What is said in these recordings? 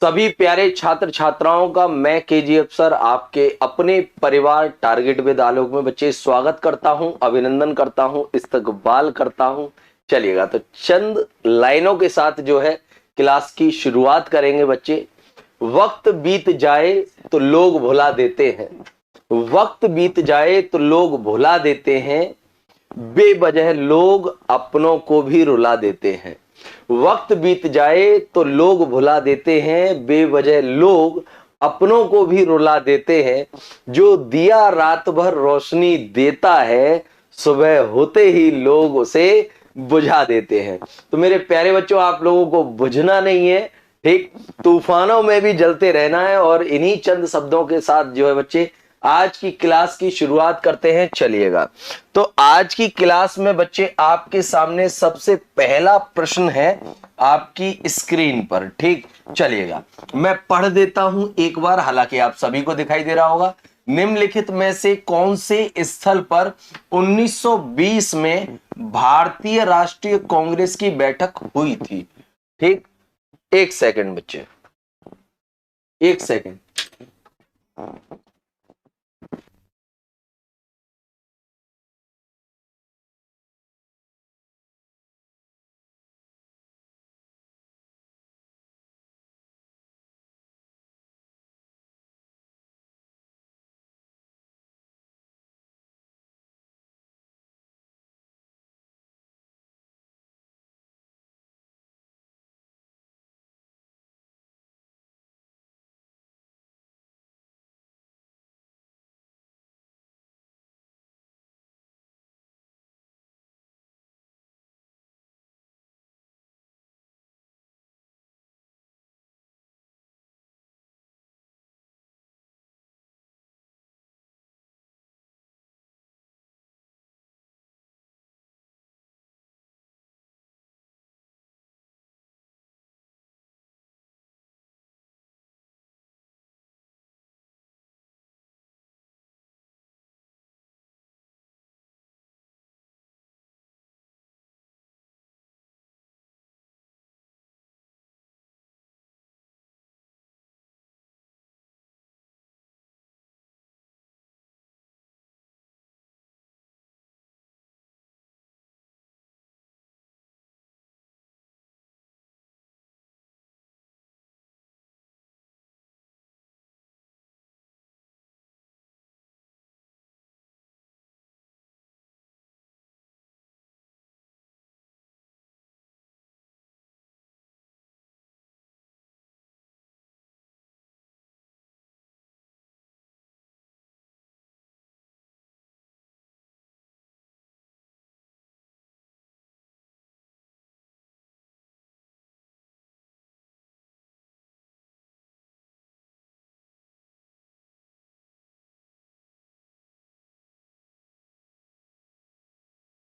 सभी प्यारे छात्र छात्राओं का मैं केजीएफ सर आपके अपने परिवार टारगेट विद आलोक में बच्चे स्वागत करता हूं, अभिनंदन करता हूं, इस्तकबाल करता हूं। चलिएगा तो चंद लाइनों के साथ जो है क्लास की शुरुआत करेंगे बच्चे। वक्त बीत जाए तो लोग भुला देते हैं, वक्त बीत जाए तो लोग भुला देते हैं, बेवजह लोग अपनों को भी रुला देते हैं। वक्त बीत जाए तो लोग भुला देते हैं, बेवजह लोग अपनों को भी रुला देते हैं। जो दिया रात भर रोशनी देता है, सुबह होते ही लोग उसे बुझा देते हैं। तो मेरे प्यारे बच्चों, आप लोगों को बुझना नहीं है, ठीक, तूफानों में भी जलते रहना है। और इन्हीं चंद शब्दों के साथ जो है बच्चे आज की क्लास की शुरुआत करते हैं। चलिएगा तो आज की क्लास में बच्चे आपके सामने सबसे पहला प्रश्न है आपकी स्क्रीन पर, ठीक। चलिएगा मैं पढ़ देता हूं एक बार, हालांकि आप सभी को दिखाई दे रहा होगा। निम्नलिखित में से कौन से स्थल पर 1920 में भारतीय राष्ट्रीय कांग्रेस की बैठक हुई थी? ठीक, एक सेकंड बच्चे, एक सेकंड।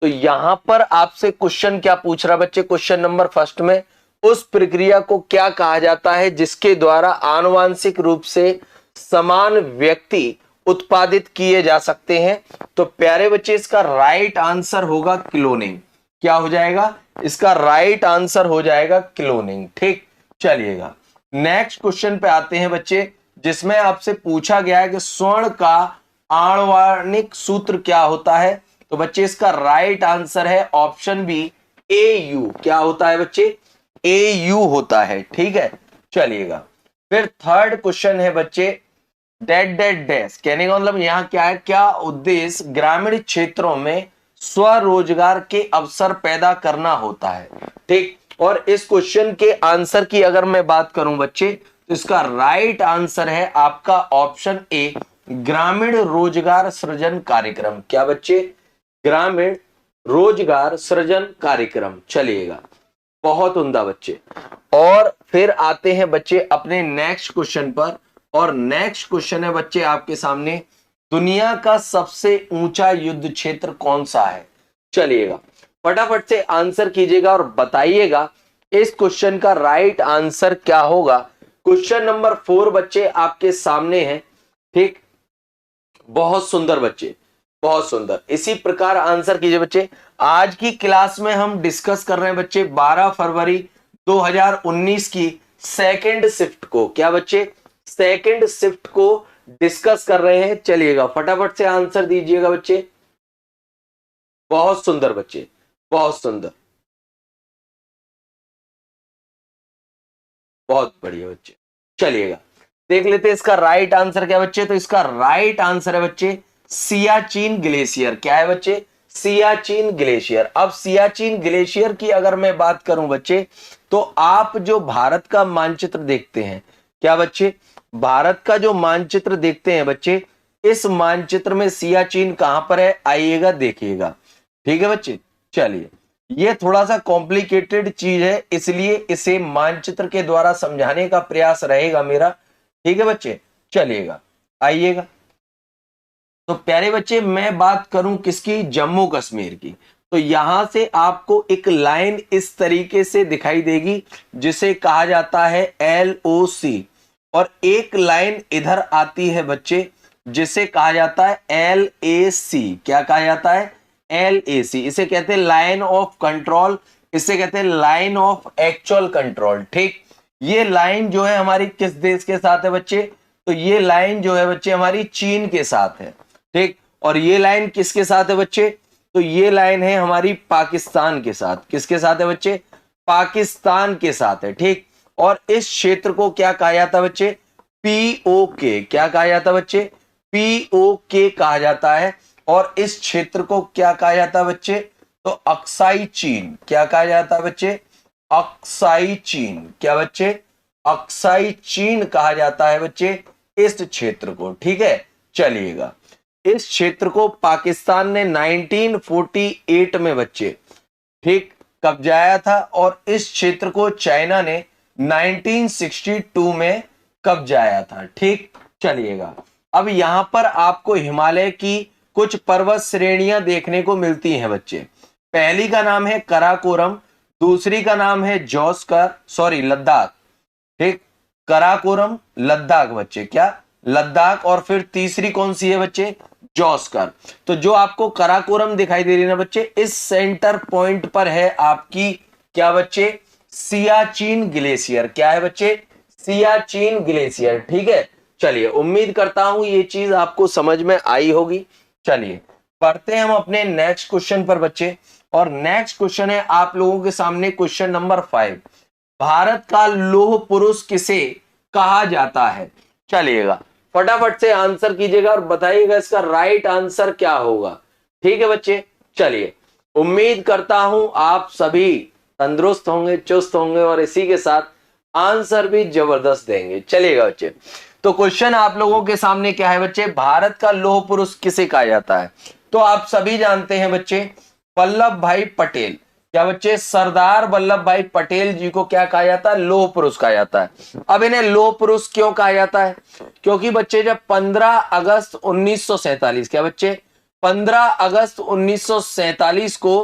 तो यहां पर आपसे क्वेश्चन क्या पूछ रहा बच्चे? क्वेश्चन नंबर फर्स्ट में, उस प्रक्रिया को क्या कहा जाता है जिसके द्वारा आनुवांशिक रूप से समान व्यक्ति उत्पादित किए जा सकते हैं? तो प्यारे बच्चे इसका राइट आंसर होगा क्लोनिंग। क्या हो जाएगा? इसका राइट आंसर हो जाएगा क्लोनिंग, ठीक। चलिएगा नेक्स्ट क्वेश्चन पे आते हैं बच्चे, जिसमें आपसे पूछा गया है कि स्वर्ण का आणविक सूत्र क्या होता है? तो बच्चे इसका राइट आंसर है ऑप्शन बी, AU। क्या होता है बच्चे? AU होता है, ठीक है। चलिएगा फिर थर्ड क्वेश्चन है बच्चे, डेड डेड डैश, कहने का मतलब यहां क्या है, क्या उद्देश्य ग्रामीण क्षेत्रों में स्वरोजगार के अवसर पैदा करना होता है, ठीक। और इस क्वेश्चन के आंसर की अगर मैं बात करूं बच्चे, तो इसका राइट आंसर है आपका ऑप्शन ए, ग्रामीण रोजगार सृजन कार्यक्रम। क्या बच्चे? ग्रामीण रोजगार सृजन कार्यक्रम। चलिएगा बहुत उम्दा बच्चे। और फिर आते हैं बच्चे अपने नेक्स्ट क्वेश्चन पर, और नेक्स्ट क्वेश्चन है बच्चे आपके सामने, दुनिया का सबसे ऊंचा युद्ध क्षेत्र कौन सा है? चलिएगा फटाफट से आंसर कीजिएगा और बताइएगा इस क्वेश्चन का राइट आंसर क्या होगा। क्वेश्चन नंबर 4 बच्चे आपके सामने है, ठीक। बहुत सुंदर बच्चे, बहुत सुंदर। इसी प्रकार आंसर कीजिए बच्चे। आज की क्लास में हम डिस्कस कर रहे हैं बच्चे 12 फरवरी 2019 की सेकंड शिफ्ट को, क्या बच्चे, सेकंड शिफ्ट को डिस्कस कर रहे हैं। चलिएगा फटाफट से आंसर दीजिएगा बच्चे। बहुत सुंदर बच्चे, बहुत सुंदर, बहुत बढ़िया बच्चे। चलिएगा देख लेते हैं इसका राइट आंसर क्या बच्चे। तो इसका राइट आंसर है बच्चे सियाचिन ग्लेशियर। क्या है बच्चे, सियाचिन ग्लेशियर। अब सियाचिन ग्लेशियर की अगर मैं बात करूं बच्चे, तो आप जो भारत का मानचित्र देखते हैं, क्या बच्चे, भारत का जो मानचित्र देखते हैं बच्चे, इस मानचित्र में सियाचिन कहां पर है, आइएगा देखिएगा। ठीक है बच्चे। चलिए ये थोड़ा सा कॉम्प्लिकेटेड चीज है, इसलिए इसे मानचित्र के द्वारा समझाने का प्रयास रहेगा मेरा। ठीक है बच्चे। चलिएगा आइएगा। तो प्यारे बच्चे मैं बात करूं किसकी, जम्मू कश्मीर की। तो यहां से आपको एक लाइन इस तरीके से दिखाई देगी जिसे कहा जाता है LOC, और एक लाइन इधर आती है बच्चे जिसे कहा जाता है LAC। क्या कहा जाता है, LAC। इसे कहते हैं लाइन ऑफ कंट्रोल, इसे कहते हैं लाइन ऑफ एक्चुअल कंट्रोल। ठीक, ये लाइन जो है हमारी किस देश के साथ है बच्चे, तो ये लाइन जो है बच्चे हमारी चीन के साथ है। ठीक, और ये लाइन किसके साथ है बच्चे, तो ये लाइन है हमारी पाकिस्तान के साथ। किसके साथ है बच्चे, पाकिस्तान के साथ है। ठीक, और इस क्षेत्र को क्या कहा जाता है बच्चे, POK। क्या कहा जाता है बच्चे, POK कहा जाता है। और इस क्षेत्र को क्या कहा जाता है बच्चे, तो अक्साई चीन। क्या कहा जाता है बच्चे, अक्साई चीन। क्या बच्चे, अक्साई चीन कहा जाता है बच्चे इस क्षेत्र को। ठीक है। चलिएगा इस क्षेत्र को पाकिस्तान ने 1948 में बच्चे, ठीक, कब्जाया था, और इस क्षेत्र को चाइना ने 1962 में कब्जाया था। ठीक। चलिएगा अब यहां पर आपको हिमालय की कुछ पर्वत श्रेणियां देखने को मिलती हैं बच्चे। पहली का नाम है कराकोरम, दूसरी का नाम है लद्दाख। ठीक, कराकोरम, लद्दाख बच्चे, क्या, लद्दाख। और फिर तीसरी कौन सी है बच्चे, जोस्कर। तो जो आपको कराकोरम दिखाई दे रही है ना बच्चे, इस सेंटर पॉइंट पर है आपकी क्या बच्चे, सियाचिन ग्लेशियर। क्या है बच्चे, सियाचिन ग्लेशियर। ठीक है। चलिए उम्मीद करता हूं ये चीज आपको समझ में आई होगी। चलिए पढ़ते हैं हम अपने नेक्स्ट क्वेश्चन पर बच्चे, और नेक्स्ट क्वेश्चन है आप लोगों के सामने क्वेश्चन नंबर 5। भारत का लौह पुरुष किसे कहा जाता है। चलिएगा फटाफट से आंसर कीजिएगा और बताइएगा इसका राइट आंसर क्या होगा। ठीक है बच्चे। चलिए उम्मीद करता हूं आप सभी तंदुरुस्त होंगे, चुस्त होंगे, और इसी के साथ आंसर भी जबरदस्त देंगे। चलिएगा बच्चे, तो क्वेश्चन आप लोगों के सामने क्या है बच्चे, भारत का लौह पुरुष किसे कहा जाता है। तो आप सभी जानते हैं बच्चे, वल्लभ भाई पटेल। क्या बच्चे, सरदार वल्लभ भाई पटेल जी को क्या कहा जाता है, लौह पुरुष कहा जाता है। अब इन्हें लौह पुरुष क्यों कहा जाता है, क्योंकि बच्चे जब 15 अगस्त 1947, क्या बच्चे, 15 अगस्त 1947 को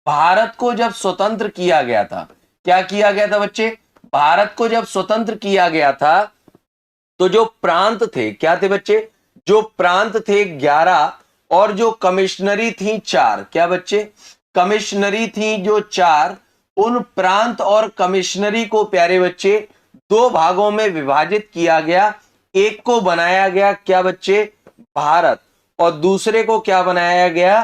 भारत को जब स्वतंत्र किया गया था, क्या किया गया था बच्चे, भारत को जब स्वतंत्र किया गया था, तो जो प्रांत थे, क्या थे बच्चे, जो प्रांत थे 11, और जो कमिश्नरी थी 4। क्या बच्चे, कमिश्नरी थी जो 4, उन प्रांत और कमिश्नरी को प्यारे बच्चे 2 भागों में विभाजित किया गया। एक को बनाया गया क्या बच्चे, भारत, और दूसरे को क्या बनाया गया,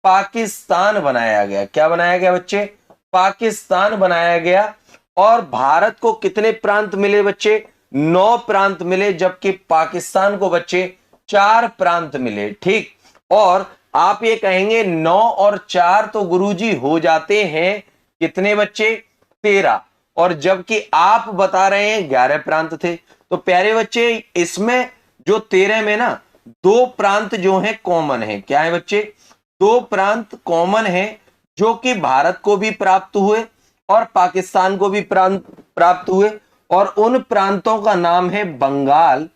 पाकिस्तान बनाया गया। क्या बनाया गया बच्चे, पाकिस्तान बनाया गया। और भारत को कितने प्रांत मिले बच्चे, 9 प्रांत मिले, जबकि पाकिस्तान को बच्चे 4 प्रांत मिले। ठीक, और आप ये कहेंगे 9 और 4 तो गुरुजी हो जाते हैं कितने बच्चे, 13, और जबकि आप बता रहे हैं 11 प्रांत थे। तो प्यारे बच्चे इसमें जो 13 में ना 2 प्रांत जो हैं कॉमन है। क्या है बच्चे, 2 प्रांत कॉमन है, जो कि भारत को भी प्राप्त हुए और पाकिस्तान को भी प्राप्त हुए, और उन प्रांतों का नाम है बंगाल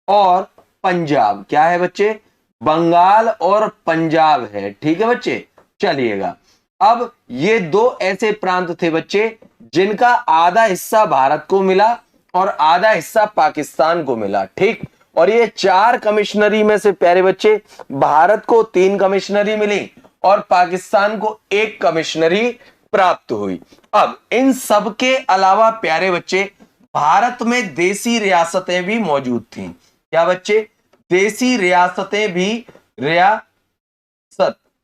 और पंजाब। क्या है बच्चे, बंगाल और पंजाब है। ठीक है बच्चे। चलिएगा अब ये 2 ऐसे प्रांत थे बच्चे जिनका आधा हिस्सा भारत को मिला और आधा हिस्सा पाकिस्तान को मिला। ठीक, और ये 4 कमिश्नरी में से प्यारे बच्चे भारत को 3 कमिश्नरी मिली और पाकिस्तान को 1 कमिश्नरी प्राप्त हुई। अब इन सब के अलावा प्यारे बच्चे भारत में देसी रियासतें भी मौजूद थीं। क्या बच्चे? देसी रियासत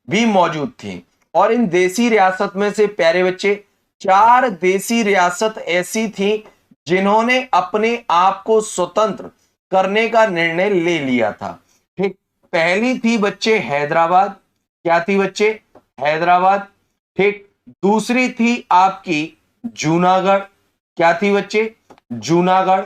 भी मौजूद थी। और इन देसी रियासत में से प्यारे बच्चे 4 देसी रियासत ऐसी थी जिन्होंने अपने आप को स्वतंत्र करने का निर्णय ले लिया था। ठीक, पहली थी बच्चे हैदराबाद। क्या थी बच्चे? हैदराबाद। ठीक, दूसरी थी आपकी जूनागढ़। क्या थी बच्चे? जूनागढ़।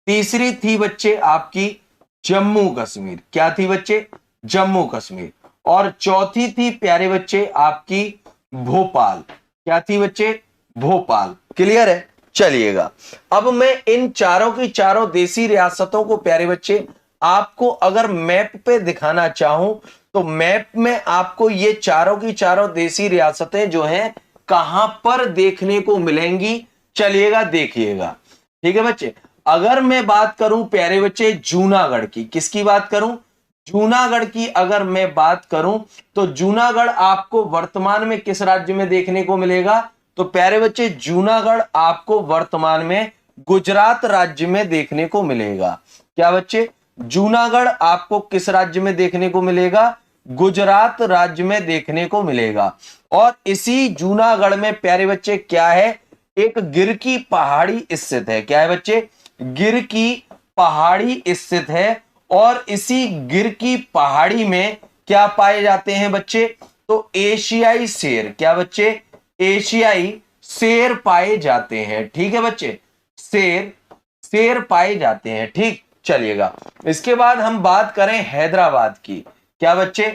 तीसरी थी बच्चे आपकी जम्मू कश्मीर। क्या थी बच्चे? जम्मू कश्मीर। और चौथी थी प्यारे बच्चे आपकी भोपाल। क्या थी बच्चे? भोपाल। क्लियर है? चलिएगा, अब मैं इन चारों की चारों देसी रियासतों को प्यारे बच्चे आपको अगर मैप पे दिखाना चाहूं तो मैप में आपको ये चारों की चारों देसी रियासतें जो हैं कहां पर देखने को मिलेंगी, चलिएगा देखिएगा। ठीक है बच्चे, अगर मैं बात करूं प्यारे बच्चे जूनागढ़ की, किसकी बात करूं? जूनागढ़ की अगर मैं बात करूं तो जूनागढ़ आपको वर्तमान में किस राज्य में देखने को मिलेगा? तो प्यारे बच्चे जूनागढ़ आपको वर्तमान में गुजरात राज्य में देखने को मिलेगा। क्या बच्चे? जूनागढ़ आपको किस राज्य में देखने को मिलेगा? गुजरात राज्य में देखने को मिलेगा। और इसी जूनागढ़ में प्यारे बच्चे क्या है? एक गिर की पहाड़ी स्थित है। क्या है बच्चे? गिर की पहाड़ी स्थित है। और इसी गिर की पहाड़ी में क्या पाए जाते हैं बच्चे? तो एशियाई शेर। क्या बच्चे? एशियाई शेर पाए जाते हैं। ठीक है बच्चे, शेर पाए जाते हैं। ठीक, चलिएगा, इसके बाद हम बात करें हैदराबाद की। क्या बच्चे?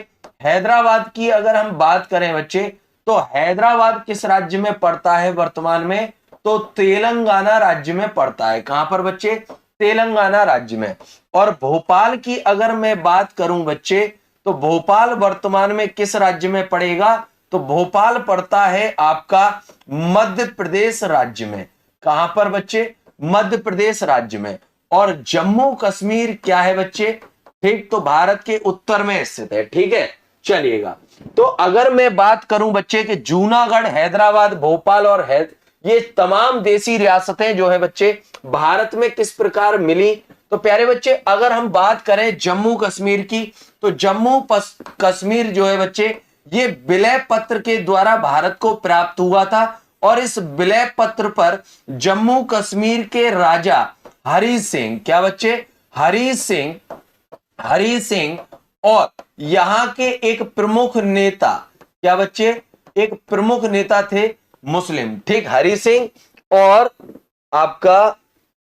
हैदराबाद की अगर हम बात करें बच्चे तो हैदराबाद किस राज्य में पड़ता है वर्तमान में? तो तेलंगाना राज्य में पड़ता है। कहां पर बच्चे? तेलंगाना राज्य में। और भोपाल की अगर मैं बात करूं बच्चे तो भोपाल वर्तमान में किस राज्य में पड़ेगा? तो भोपाल पड़ता है आपका मध्य प्रदेश राज्य में। कहां पर बच्चे? मध्य प्रदेश राज्य में। और जम्मू कश्मीर क्या है बच्चे? ठीक, तो भारत के उत्तर में स्थित है। ठीक है, चलिएगा, तो अगर मैं बात करूं बच्चे कि जूनागढ़, हैदराबाद, भोपाल और ये तमाम देसी रियासतें जो है बच्चे भारत में किस प्रकार मिली, तो प्यारे बच्चे अगर हम बात करें जम्मू कश्मीर की तो जम्मू कश्मीर जो है बच्चे ये विलय पत्र के द्वारा भारत को प्राप्त हुआ था। और इस विलय पत्र पर जम्मू कश्मीर के राजा हरि सिंह, क्या बच्चे? हरि सिंह और यहां के एक प्रमुख नेता, क्या बच्चे? एक प्रमुख नेता थे मुस्लिम। ठीक, हरि सिंह और आपका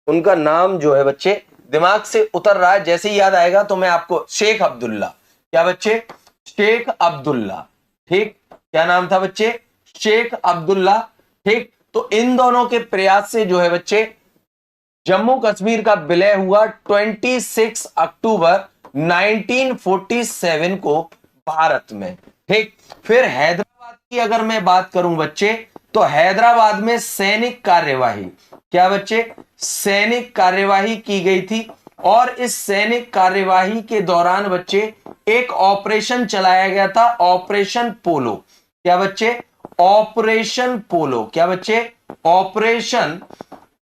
उनका नाम जो है बच्चे दिमाग से उतर रहा है, जैसे ही याद आएगा तो मैं आपको, शेख अब्दुल्ला। क्या बच्चे? शेख अब्दुल्ला। ठीक, क्या नाम था बच्चे? शेख अब्दुल्ला। ठीक, तो इन दोनों के प्रयास से जो है बच्चे जम्मू कश्मीर का विलय हुआ 26 अक्टूबर 1947 को भारत में। ठीक, फिर हैदराबाद की अगर मैं बात करूं बच्चे तो हैदराबाद में सैनिक कार्यवाही, क्या बच्चे? सैनिक कार्यवाही की गई थी। और इस सैनिक कार्यवाही के दौरान बच्चे एक ऑपरेशन चलाया गया था, ऑपरेशन पोलो। क्या बच्चे? ऑपरेशन पोलो। क्या बच्चे? ऑपरेशन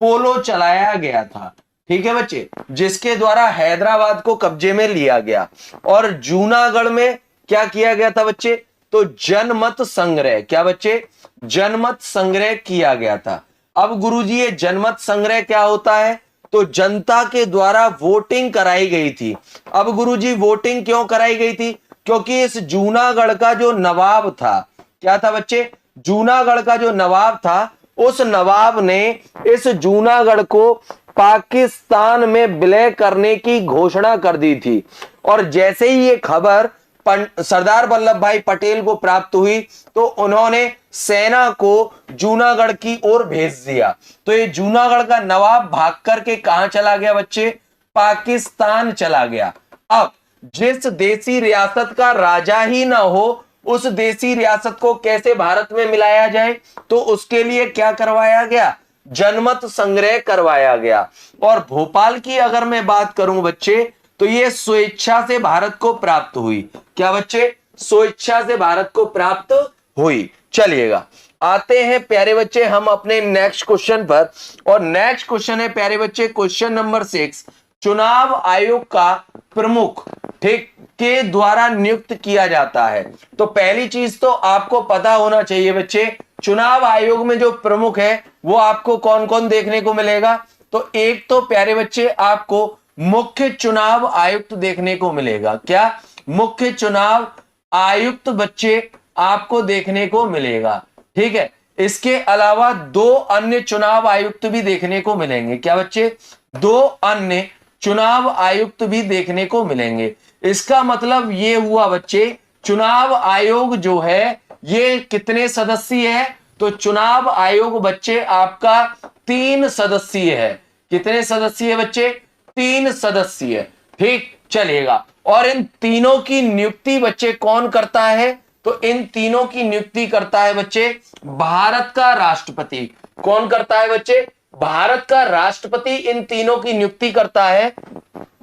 पोलो चलाया गया था। ठीक है बच्चे, जिसके द्वारा हैदराबाद को कब्जे में लिया गया। और जूनागढ़ में क्या किया गया था बच्चे? तो जनमत संग्रह। क्या बच्चे? जनमत संग्रह किया गया था। अब गुरुजी ये जनमत संग्रह क्या होता है? तो जनता के द्वारा वोटिंग कराई गई थी। अब गुरुजी वोटिंग क्यों कराई गई थी? क्योंकि इस जूनागढ़ का जो नवाब था, क्या था बच्चे? जूनागढ़ का जो नवाब था, उस नवाब ने इस जूनागढ़ को पाकिस्तान में विलय करने की घोषणा कर दी थी। और जैसे ही ये खबर सरदार वल्लभ भाई पटेल को प्राप्त हुई तो उन्होंने सेना को जूनागढ़ की ओर भेज दिया। तो ये जूनागढ़ का नवाब भाग करके कहां चला गया बच्चे? पाकिस्तान चला गया। अब जिस देसी रियासत का राजा ही ना हो उस देसी रियासत को कैसे भारत में मिलाया जाए? तो उसके लिए क्या करवाया गया? जनमत संग्रह करवाया गया। और भोपाल की अगर मैं बात करूं बच्चे तो ये स्वेच्छा से भारत को प्राप्त हुई। क्या बच्चे? स्वेच्छा से भारत को प्राप्त हुई। चलिएगा, आते हैं प्यारे बच्चे हम अपने नेक्स्ट क्वेश्चन पर, और नेक्स्ट क्वेश्चन है प्यारे बच्चे क्वेश्चन नंबर 6। चुनाव आयोग का प्रमुख ठीक के द्वारा नियुक्त किया जाता है। तो पहली चीज तो आपको पता होना चाहिए बच्चे, चुनाव आयोग में जो प्रमुख है वो आपको कौन कौन देखने को मिलेगा। तो एक तो प्यारे बच्चे आपको मुख्य चुनाव आयुक्त देखने को मिलेगा। क्या? मुख्य चुनाव आयुक्त बच्चे आपको देखने को मिलेगा। ठीक है, इसके अलावा दो अन्य चुनाव आयुक्त भी देखने को मिलेंगे। क्या बच्चे? दो अन्य चुनाव आयुक्त भी देखने को मिलेंगे। इसका मतलब ये हुआ बच्चे, चुनाव आयोग जो है ये कितने सदस्यीय है? तो चुनाव आयोग बच्चे आपका 3 सदस्यीय है। कितने सदस्यीय है बच्चे? 3 सदस्यीय। ठीक, चलिएगा। और इन तीनों की नियुक्ति बच्चे कौन करता है? तो इन तीनों की नियुक्ति करता है बच्चे भारत का राष्ट्रपति। कौन करता है बच्चे? भारत का राष्ट्रपति इन तीनों की नियुक्ति करता है।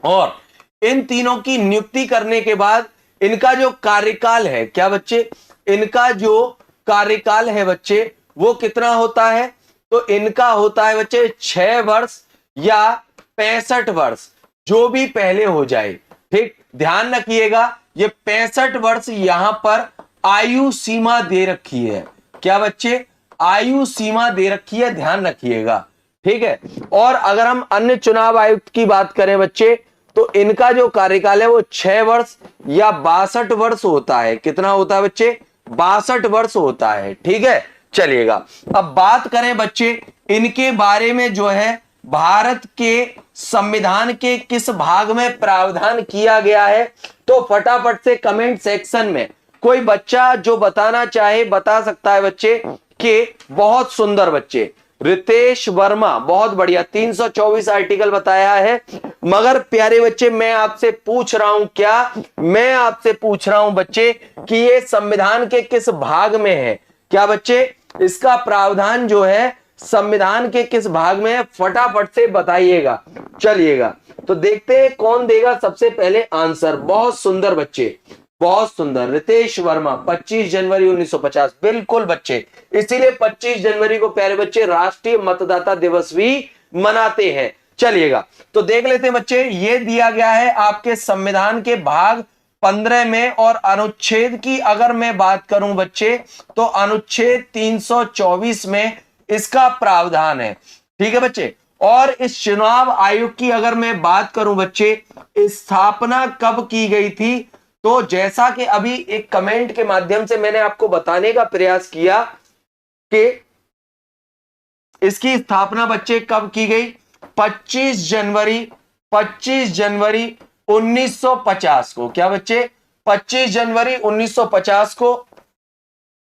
और इन तीनों की नियुक्ति करने के बाद इनका जो कार्यकाल है, क्या बच्चे? इनका जो कार्यकाल है बच्चे वो कितना होता है? तो इनका होता है बच्चे 6 वर्ष या 65 वर्ष, जो भी पहले हो जाए। ठीक, ध्यान रखिएगा ये 65 वर्ष यहां पर आयु सीमा दे रखी है। क्या बच्चे? आयु सीमा दे रखी है, ध्यान रखिएगा। ठीक है, और अगर हम अन्य चुनाव आयुक्त की बात करें बच्चे, तो इनका जो कार्यकाल है वो 6 वर्ष या 62 वर्ष होता है। कितना होता है बच्चे? 62 वर्ष होता है। ठीक है, चलिएगा। अब बात करें बच्चे इनके बारे में, जो है भारत के संविधान के किस भाग में प्रावधान किया गया है, तो फटाफट से कमेंट सेक्शन में कोई बच्चा जो बताना चाहे बता सकता है बच्चे। कि बहुत सुंदर बच्चे, रितेश वर्मा, बहुत बढ़िया, 324 आर्टिकल बताया है। मगर प्यारे बच्चे मैं आपसे पूछ रहा हूं, क्या मैं आपसे पूछ रहा हूं बच्चे कि ये संविधान के किस भाग में है? क्या बच्चे? इसका प्रावधान जो है संविधान के किस भाग में है? फटाफट से बताइएगा। चलिएगा, तो देखते हैं कौन देगा सबसे पहले आंसर। बहुत सुंदर बच्चे, बहुत सुंदर, रितेश वर्मा, 25 जनवरी 1950। बिल्कुल बच्चे, इसीलिए 25 जनवरी को प्यारे बच्चे राष्ट्रीय मतदाता दिवस भी मनाते हैं। चलिएगा, तो देख लेते हैं बच्चे, ये दिया गया है आपके संविधान के भाग 15 में, और अनुच्छेद की अगर मैं बात करूं बच्चे, तो अनुच्छेद 324 में इसका प्रावधान है। ठीक है बच्चे, और इस चुनाव आयोग की अगर मैं बात करूं बच्चे, स्थापना कब की गई थी, तो जैसा कि अभी एक कमेंट के माध्यम से मैंने आपको बताने का प्रयास किया कि इसकी स्थापना बच्चे कब की गई? 25 जनवरी 1950 को। क्या बच्चे? 25 जनवरी 1950 को।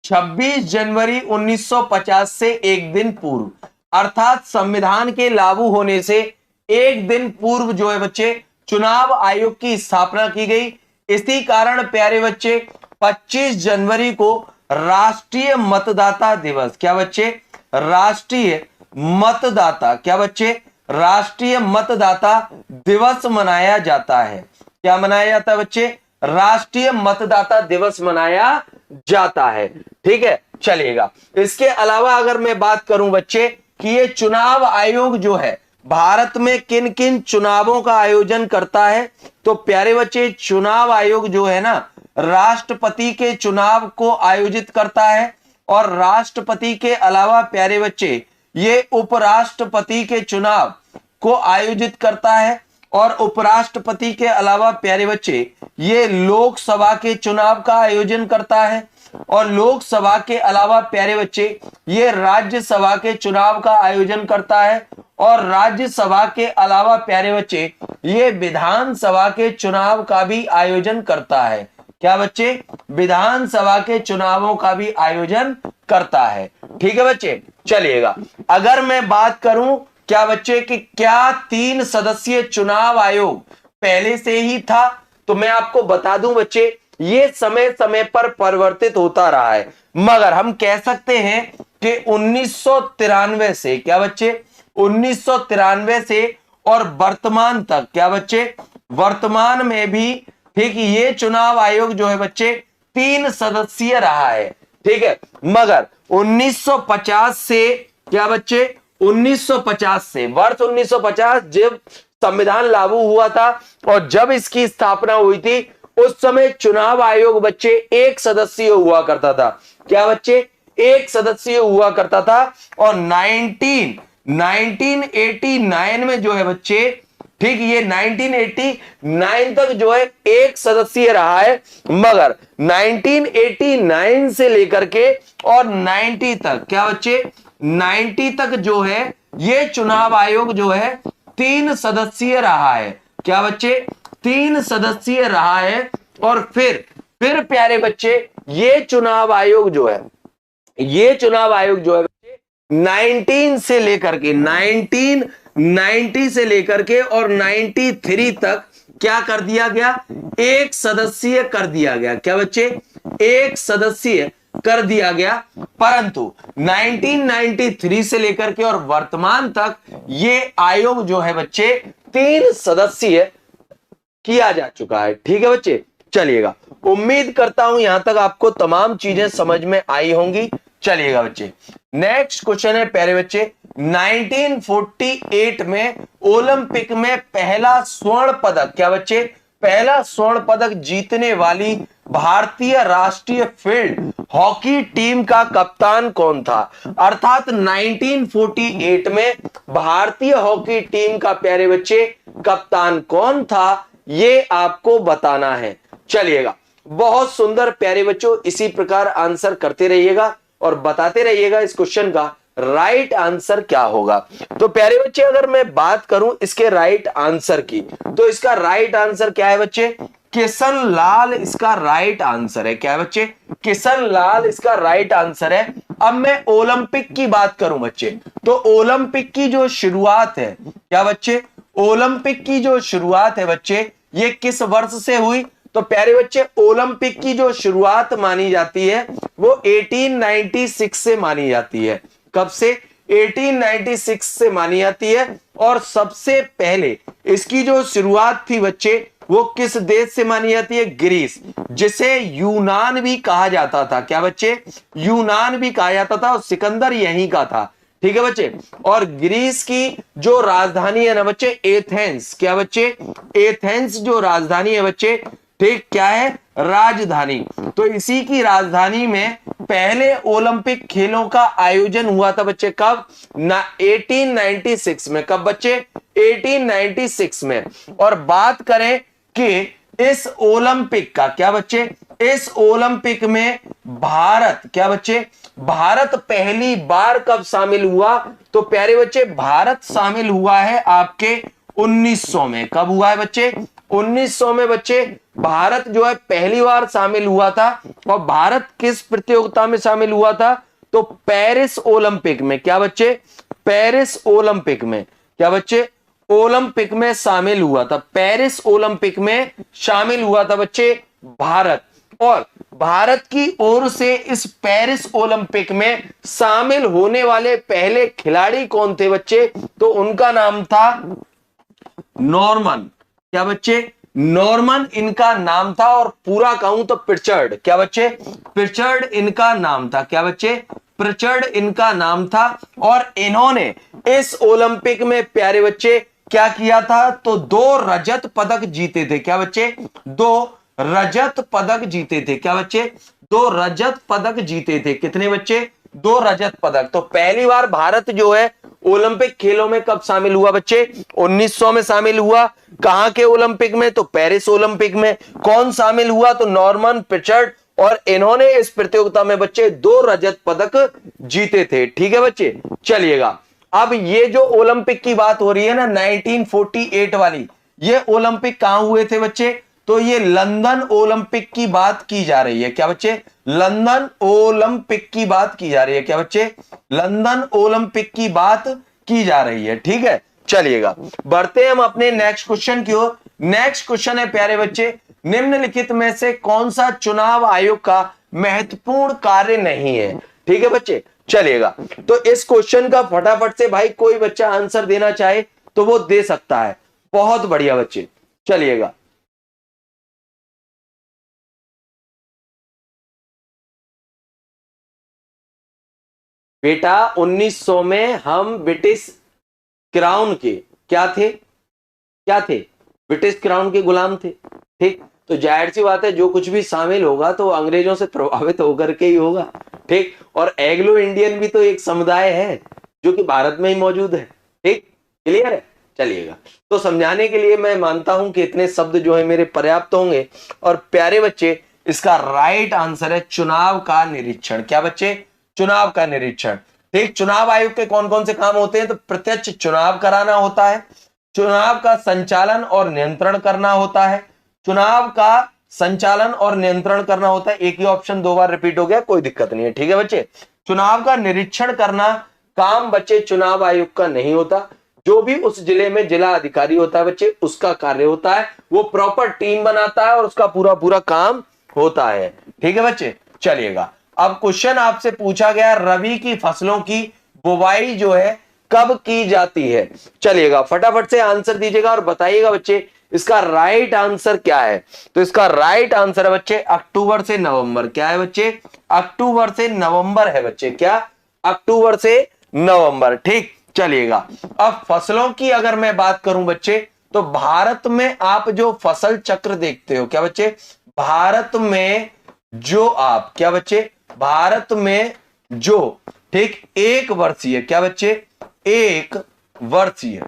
26 जनवरी 1950 से एक दिन पूर्व, अर्थात संविधान के लागू होने से एक दिन पूर्व जो है बच्चे चुनाव आयोग की स्थापना की गई। इसी कारण प्यारे बच्चे 25 जनवरी को राष्ट्रीय मतदाता दिवस, क्या बच्चे? राष्ट्रीय मतदाता, क्या बच्चे? राष्ट्रीय मतदाता दिवस मनाया जाता है। क्या मनाया जाता है बच्चे? राष्ट्रीय मतदाता दिवस मनाया जाता है। ठीक है, चलिएगा। इसके अलावा अगर मैं बात करूं बच्चे कि ये चुनाव आयोग जो है भारत में किन किन चुनावों का आयोजन करता है, तो प्यारे बच्चे चुनाव आयोग जो है ना राष्ट्रपति के चुनाव को आयोजित करता है, और राष्ट्रपति के अलावा प्यारे बच्चे ये उपराष्ट्रपति के चुनाव को आयोजित करता है, और उपराष्ट्रपति के अलावा प्यारे बच्चे ये लोकसभा के चुनाव का आयोजन करता है, और लोकसभा के अलावा प्यारे बच्चे ये राज्यसभा के चुनाव का आयोजन करता है, और राज्यसभा के अलावा प्यारे बच्चे ये विधानसभा के चुनाव का भी आयोजन करता है। क्या बच्चे? विधानसभा के चुनावों का भी आयोजन करता है। ठीक है बच्चे, चलिएगा। अगर मैं बात करूं क्या बच्चे कि क्या 3 सदस्यीय चुनाव आयोग पहले से ही था, तो मैं आपको बता दूं बच्चे ये समय समय पर परिवर्तित होता रहा है, मगर हम कह सकते हैं कि 1993 से, क्या बच्चे? 1993 से और वर्तमान तक, क्या बच्चे? वर्तमान में भी ठीक ये चुनाव आयोग जो है बच्चे 3 सदस्यीय रहा है। ठीक है, मगर 1950 से, क्या बच्चे, 1950 से, वर्ष 1950 जब संविधान लागू हुआ था और जब इसकी स्थापना हुई थी, उस समय चुनाव आयोग बच्चे एक सदस्यीय हुआ करता था। क्या बच्चे, एक सदस्यीय हुआ करता था। और 1989 में जो है बच्चे, ठीक, ये 1989 तक जो है एक सदस्यीय रहा है, मगर 1989 से लेकर के और 90 तक, क्या बच्चे, 90 तक जो है ये चुनाव आयोग जो है 3 सदस्यीय रहा है। क्या बच्चे, 3 सदस्यीय रहा है। और फिर प्यारे बच्चे, ये चुनाव आयोग जो है, ये चुनाव आयोग जो है बच्चे 19 से लेकर के 1990 से लेकर के और 93 तक क्या कर दिया गया, एक सदस्यीय कर दिया गया। क्या बच्चे, एक सदस्यीय कर दिया गया। परंतु 1993 से लेकर के और वर्तमान तक ये आयोग जो है बच्चे 3 सदस्यीय किया जा चुका है। ठीक है बच्चे, चलिएगा, उम्मीद करता हूं यहां तक आपको तमाम चीजें समझ में आई होंगी। चलिएगा बच्चे, नेक्स्ट क्वेश्चन है प्यारे बच्चे, 1948 में ओलंपिक में पहला स्वर्ण पदक, क्या बच्चे, पहला स्वर्ण पदक जीतने वाली भारतीय राष्ट्रीय फील्ड हॉकी टीम का कप्तान कौन था। अर्थात 1948 में भारतीय हॉकी टीम का प्यारे बच्चे कप्तान कौन था, ये आपको बताना है। चलिएगा, बहुत सुंदर प्यारे बच्चों, इसी प्रकार आंसर करते रहिएगा और बताते रहिएगा इस क्वेश्चन का राइट आंसर क्या होगा। तो प्यारे बच्चे, अगर मैं बात करूं इसके राइट आंसर की, तो इसका राइट आंसर क्या है बच्चे, किशन लाल इसका राइट आंसर है। क्या है बच्चे, किशन लाल इसका राइट आंसर है। अब मैं ओलंपिक की बात करूं बच्चे, तो ओलंपिक की जो शुरुआत है, क्या बच्चे, ओलंपिक की जो शुरुआत है बच्चे, ये किस वर्ष से हुई, तो प्यारे बच्चे ओलंपिक की जो शुरुआत मानी जाती है वो 1896 से मानी जाती है। कब से, 1896 से मानी जाती है। और सबसे पहले इसकी जो शुरुआत थी बच्चे, वो किस देश से मानी जाती है, ग्रीस, जिसे यूनान भी कहा जाता था। क्या बच्चे, यूनान भी कहा जाता था और सिकंदर यहीं का था। ठीक है बच्चे, और ग्रीस की जो राजधानी है ना बच्चे, एथेंस, क्या बच्चे, एथेंस जो राजधानी है बच्चे, ठीक, क्या है, राजधानी। तो इसी की राजधानी में पहले ओलंपिक खेलों का आयोजन हुआ था बच्चे, कब, 1896 में। कब बच्चे, 1896 में। और बात करें कि इस ओलंपिक का, क्या बच्चे, इस ओलंपिक में भारत, क्या बच्चे, भारत पहली बार कब शामिल हुआ, तो प्यारे बच्चे भारत शामिल हुआ है आपके 1900 में। कब हुआ है बच्चे, 1900 में बच्चे भारत जो है पहली बार शामिल हुआ था। और भारत किस प्रतियोगिता में शामिल हुआ था, तो पेरिस ओलंपिक में। क्या बच्चे, पेरिस ओलंपिक में, क्या बच्चे, ओलंपिक में शामिल हुआ था, पेरिस ओलंपिक में शामिल हुआ था बच्चे भारत। और भारत की ओर से इस पेरिस ओलंपिक में शामिल होने वाले पहले खिलाड़ी कौन थे बच्चे, तो उनका नाम था नॉर्मन। क्या बच्चे, नॉर्मन इनका नाम था। और पूरा कहूं तो प्रिचर्ड, क्या बच्चे, प्रिचर्ड इनका नाम था। क्या बच्चे, प्रिचर्ड इनका नाम था। और इन्होंने इस ओलंपिक में प्यारे बच्चे क्या किया था, तो 2 रजत पदक जीते थे। क्या बच्चे, 2 रजत पदक जीते थे। क्या बच्चे, 2 रजत पदक जीते थे। कितने बच्चे, 2 रजत पदक। तो पहली बार भारत जो है ओलंपिक खेलों में कब शामिल हुआ बच्चे, 1900 में शामिल हुआ। कहां के ओलंपिक में, तो पेरिस ओलंपिक में। कौन शामिल हुआ, तो नॉर्मन प्रिचर्ड। और इन्होंने इस प्रतियोगिता में बच्चे 2 रजत पदक जीते थे। ठीक है बच्चे, चलिएगा, अब ये जो ओलंपिक की बात हो रही है ना 1948 वाली, ये ओलंपिक कहां हुए थे बच्चे, तो ये लंदन ओलंपिक की बात की जा रही है। क्या बच्चे, लंदन ओलंपिक की बात की जा रही है। क्या बच्चे, लंदन ओलंपिक की बात की जा रही है। ठीक है, चलिएगा, बढ़ते हैं हम अपने नेक्स्ट क्वेश्चन की ओर। नेक्स्ट क्वेश्चन है प्यारे बच्चे, निम्नलिखित में से कौन सा चुनाव आयोग का महत्वपूर्ण कार्य नहीं है। ठीक है बच्चे, चलिएगा, तो इस क्वेश्चन का फटाफट से भाई कोई बच्चा आंसर देना चाहे तो वो दे सकता है। बहुत बढ़िया बच्चे, चलिएगा। बेटा 1900 में हम ब्रिटिश क्राउन के क्या थे, ब्रिटिश क्राउन के गुलाम थे। ठीक, तो जाहिर सी बात है जो कुछ भी शामिल होगा तो अंग्रेजों से प्रभावित होकर के ही होगा। ठीक, और एग्लो इंडियन भी तो एक समुदाय है जो कि भारत में ही मौजूद है। ठीक, क्लियर है। चलिएगा, तो समझाने के लिए मैं मानता हूं कि इतने शब्द जो है मेरे पर्याप्त होंगे। और प्यारे बच्चे, इसका राइट आंसर है चुनाव का निरीक्षण। क्या बच्चे? चुनाव का निरीक्षण। ठीक, चुनाव आयोग के कौन कौन से काम होते हैं? तो प्रत्यक्ष चुनाव कराना होता है, चुनाव का संचालन और नियंत्रण करना होता है, चुनाव का संचालन और नियंत्रण करना होता है। एक ही ऑप्शन दो बार रिपीट हो गया, कोई दिक्कत नहीं है। ठीक है बच्चे, चुनाव का निरीक्षण करना काम बच्चे चुनाव आयोग का नहीं होता, जो भी उस जिले में जिला अधिकारी होता है बच्चे उसका कार्य होता है। वो प्रॉपर टीम बनाता है और उसका पूरा पूरा काम होता है। ठीक है बच्चे, चलिएगा। अब क्वेश्चन आपसे पूछा गया रबी की फसलों की बुवाई जो है कब की जाती है? चलिएगा, फटाफट से आंसर दीजिएगा और बताइएगा बच्चे इसका राइट आंसर क्या है। तो इसका राइट आंसर है बच्चे अक्टूबर से नवंबर। क्या है बच्चे? अक्टूबर से नवंबर है बच्चे। क्या? अक्टूबर से नवंबर। ठीक, चलिएगा। अब फसलों की अगर मैं बात करूं बच्चे, तो भारत में आप जो फसल चक्र देखते हो, क्या बच्चे? भारत में जो आप, क्या बच्चे? भारत में जो, ठीक, एक वर्षीय, क्या बच्चे? एक वर्षीय,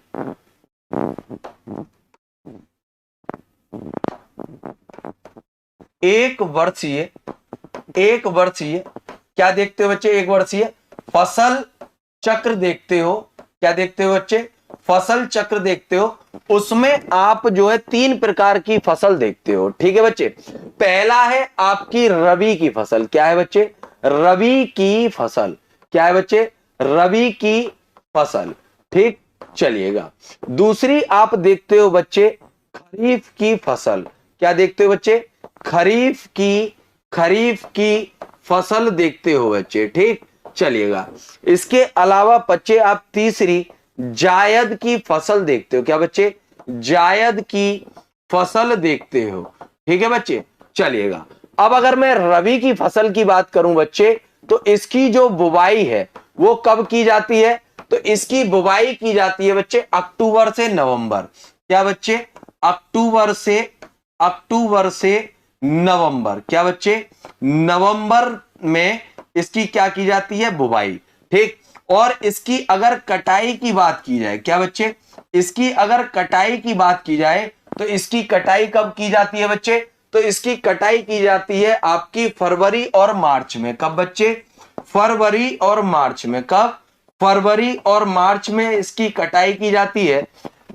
एक वर्षीय, एक वर्षीय क्या देखते हो बच्चे? एक वर्षीय फसल चक्र देखते हो। क्या देखते हो बच्चे? फसल चक्र देखते हो। उसमें आप जो है 3 प्रकार की फसल देखते हो। ठीक है बच्चे, पहला है आपकी रबी की फसल। क्या है बच्चे? रबी की फसल। क्या है बच्चे? रबी की फसल। ठीक, चलिएगा। दूसरी आप देखते हो बच्चे खरीफ की फसल। क्या देखते हो बच्चे? खरीफ की फसल देखते हो बच्चे। ठीक, चलिएगा। इसके अलावा बच्चे आप तीसरी जायद की फसल देखते हो। क्या बच्चे? जायद की फसल देखते हो। ठीक है बच्चे, चलिएगा। अब अगर मैं रबी की फसल की बात करूं बच्चे, तो इसकी जो बुवाई है वो कब की जाती है? तो इसकी बुवाई की जाती है बच्चे अक्टूबर से नवंबर। क्या बच्चे? अक्टूबर से नवंबर। क्या बच्चे? नवंबर में इसकी क्या की जाती है? बुवाई। ठीक, और इसकी अगर कटाई की बात की जाए, क्या बच्चे? इसकी अगर कटाई की बात की जाए तो इसकी कटाई कब की जाती है बच्चे? तो इसकी कटाई की जाती है आपकी फरवरी और मार्च में। कब बच्चे? फरवरी और मार्च में। कब? फरवरी और मार्च में इसकी कटाई की जाती है।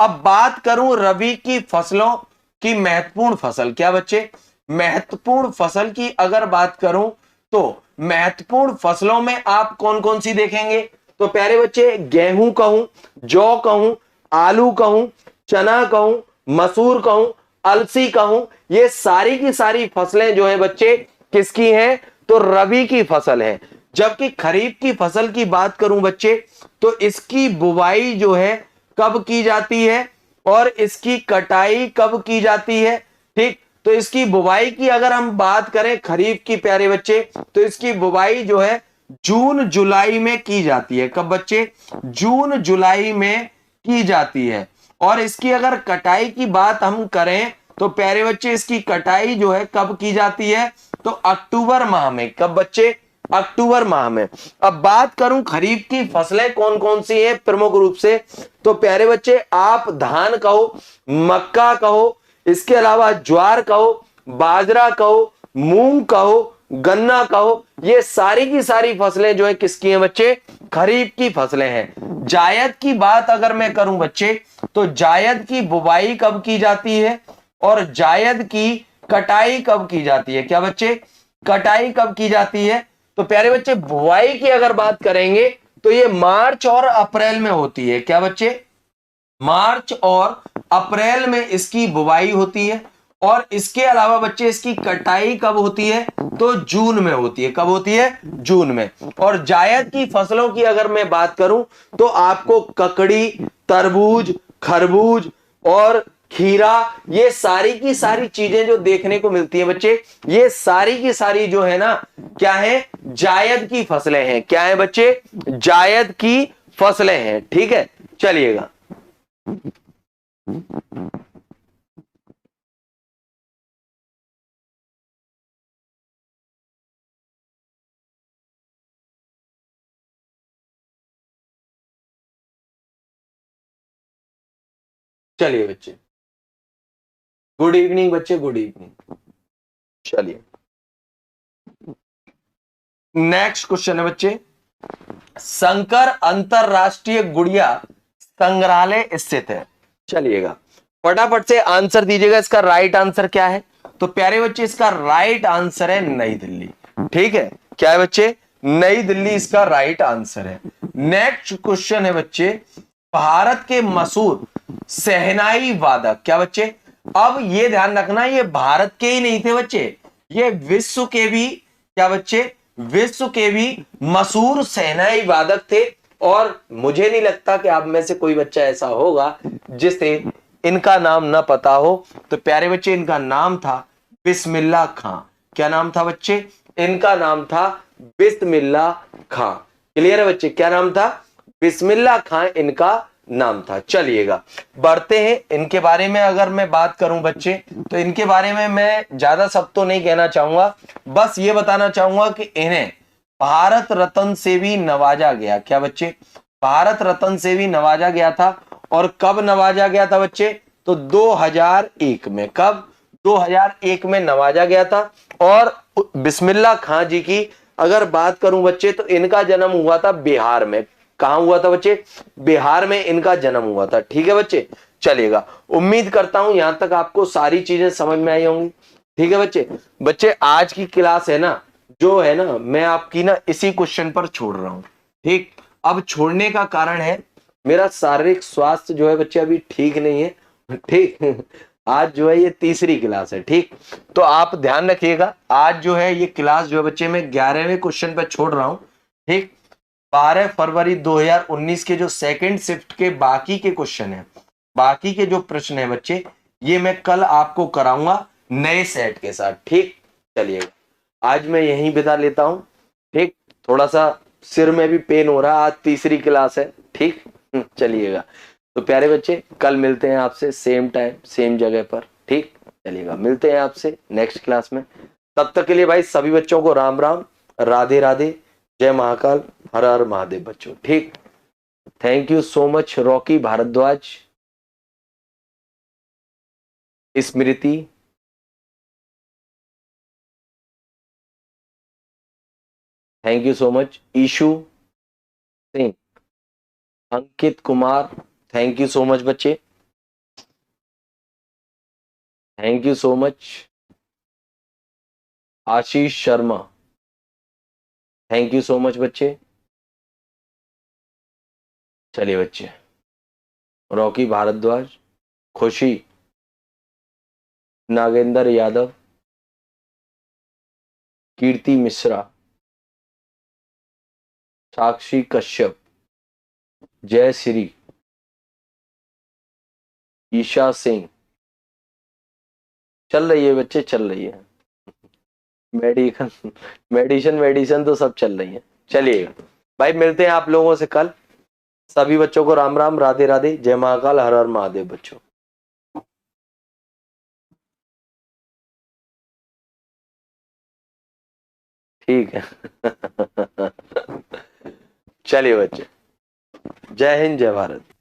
अब बात करूं रबी की फसलों की महत्वपूर्ण फसल। क्या बच्चे? महत्वपूर्ण फसल की अगर बात करूं तो महत्वपूर्ण फसलों में आप कौन कौन सी देखेंगे? तो प्यारे बच्चे गेहूं कहूं, जौ कहूं, आलू कहूं, चना कहूं, मसूर कहूं, अलसी कहूं, ये सारी की सारी फसलें जो है बच्चे किसकी हैं? तो रबी की फसल है। जबकि खरीफ की फसल की बात करूं बच्चे, तो इसकी बुवाई जो है कब की जाती है और इसकी कटाई कब की जाती है? ठीक, तो इसकी बुवाई की अगर हम बात करें खरीफ की प्यारे बच्चे, तो इसकी बुवाई जो है जून जुलाई में की जाती है। कब बच्चे? जून जुलाई में की जाती है। और इसकी अगर कटाई की बात हम करें तो प्यारे बच्चे इसकी कटाई जो है कब की जाती है? तो अक्टूबर माह में। कब बच्चे? अक्टूबर माह में। अब बात करूं खरीफ की फसलें कौन कौन सी हैं प्रमुख रूप से, तो प्यारे बच्चे आप धान कहो, मक्का कहो, इसके अलावा ज्वार कहो, बाजरा कहो, मूंग कहो, गन्ना कहो, ये सारी की सारी फसलें जो है किसकी हैं बच्चे? खरीफ की फसलें हैं। जायद की बात अगर मैं करूं बच्चे, तो जायद की बुवाई कब की जाती है और जायद की कटाई कब की जाती है? क्या बच्चे? कटाई कब की जाती है? तो प्यारे बच्चे बुवाई की अगर बात करेंगे तो ये मार्च और अप्रैल में होती है। क्या बच्चे? मार्च और अप्रैल में इसकी बुवाई होती है। और इसके अलावा बच्चे इसकी कटाई कब होती है? तो जून में होती है। कब होती है? जून में। और जायद की फसलों की अगर मैं बात करूं तो आपको ककड़ी, तरबूज, खरबूज और खीरा, ये सारी की सारी चीजें जो देखने को मिलती है बच्चे, ये सारी की सारी जो है ना क्या है, जायद की फसलें हैं। क्या है बच्चे, जायद की फसलें हैं। ठीक है, चलिएगा। चलिए बच्चे, गुड इवनिंग बच्चे, गुड इवनिंग। चलिए, नेक्स्ट क्वेश्चन है बच्चे, शंकर अंतरराष्ट्रीय गुड़िया संग्रहालय स्थित है। चलिएगा, फटाफट से आंसर दीजिएगा, इसका राइट आंसर क्या है। तो प्यारे बच्चे, इसका राइट आंसर है नई दिल्ली। ठीक है, क्या है बच्चे, नई दिल्ली इसका राइट आंसर है। नेक्स्ट क्वेश्चन है बच्चे, भारत के मशहूर शहनाई वादक, क्या बच्चे, अब ये ध्यान रखना, ये भारत के ही नहीं थे बच्चे, ये विश्व के भी, क्या बच्चे, विश्व के भी मशहूर शहनाई वादक थे। और मुझे नहीं लगता कि आप में से कोई बच्चा ऐसा होगा जिसे इनका नाम ना पता हो। तो प्यारे बच्चे, इनका नाम था बिस्मिल्लाह खां। क्या नाम था बच्चे, इनका नाम था बिस्मिल्लाह खां। क्लियर है बच्चे, क्या नाम था, बिस्मिल्लाह खां इनका नाम था। चलिएगा, बढ़ते हैं। इनके बारे में अगर मैं बात करूं बच्चे, तो इनके बारे में मैं ज्यादा सब तो नहीं कहना चाहूंगा, बस ये बताना चाहूंगा कि इन्हें भारत रत्न से भी नवाजा गया। क्या बच्चे, भारत रत्न से भी नवाजा गया था। और कब नवाजा गया था बच्चे, तो 2001 में। कब, 2001 में नवाजा गया था। और बिस्मिल्लाह खां जी की अगर बात करूं बच्चे, तो इनका जन्म हुआ था बिहार में। कहां हुआ था बच्चे, बिहार में इनका जन्म हुआ था। ठीक है बच्चे, चलिएगा, उम्मीद करता हूं यहां तक आपको सारी चीजें समझ में आई होंगी। ठीक है बच्चे, बच्चे आज की क्लास है ना, जो है ना, मैं आपकी ना इसी क्वेश्चन पर छोड़ रहा हूं। ठीक, अब छोड़ने का कारण है, मेरा शारीरिक स्वास्थ्य जो है बच्चे अभी ठीक नहीं है। ठीक, आज जो है ये तीसरी क्लास है। ठीक, तो आप ध्यान रखिएगा, आज जो है ये क्लास जो है बच्चे मैं 11वें क्वेश्चन पर छोड़ रहा हूं। ठीक, 12 फरवरी 2019 के जो सेकंड शिफ्ट के बाकी के क्वेश्चन है, बाकी के जो प्रश्न है बच्चे, ये मैं कल आपको कराऊंगा नए सेट के साथ। ठीक, चलिएगा, आज मैं यहीं बिता लेता हूं। ठीक, थोड़ा सा सिर में भी पेन हो रहा है, आज तीसरी क्लास है। ठीक, चलिएगा, तो प्यारे बच्चे कल मिलते हैं आपसे सेम टाइम सेम जगह पर। ठीक, चलिएगा, मिलते हैं आपसे नेक्स्ट क्लास में। तब तक के लिए भाई सभी बच्चों को राम राम, राधे राधे, जय महाकाल, हर हर महादेव बच्चों। ठीक, thank you so much Rocky Bhardwaj, Smriti, thank you so much Ishu Singh, Ankit Kumar, thank you so much बच्चे, thank you so much Ashish Sharma, thank you so much बच्चे। चलिए बच्चे, रॉकी भारद्वाज, खुशी, नागेंद्र यादव, कीर्ति मिश्रा, साक्षी कश्यप, जय श्री, ईशा सिंह, चल रही है बच्चे, चल रही है, मेडिकल मेडिसिन तो सब चल रही है। चलिए भाई, मिलते हैं आप लोगों से कल। सभी बच्चों को राम राम, राधे राधे, जय महाकाल, हर हर महादेव बच्चों। ठीक है। चलिए बच्चे, जय हिंद, जय भारत।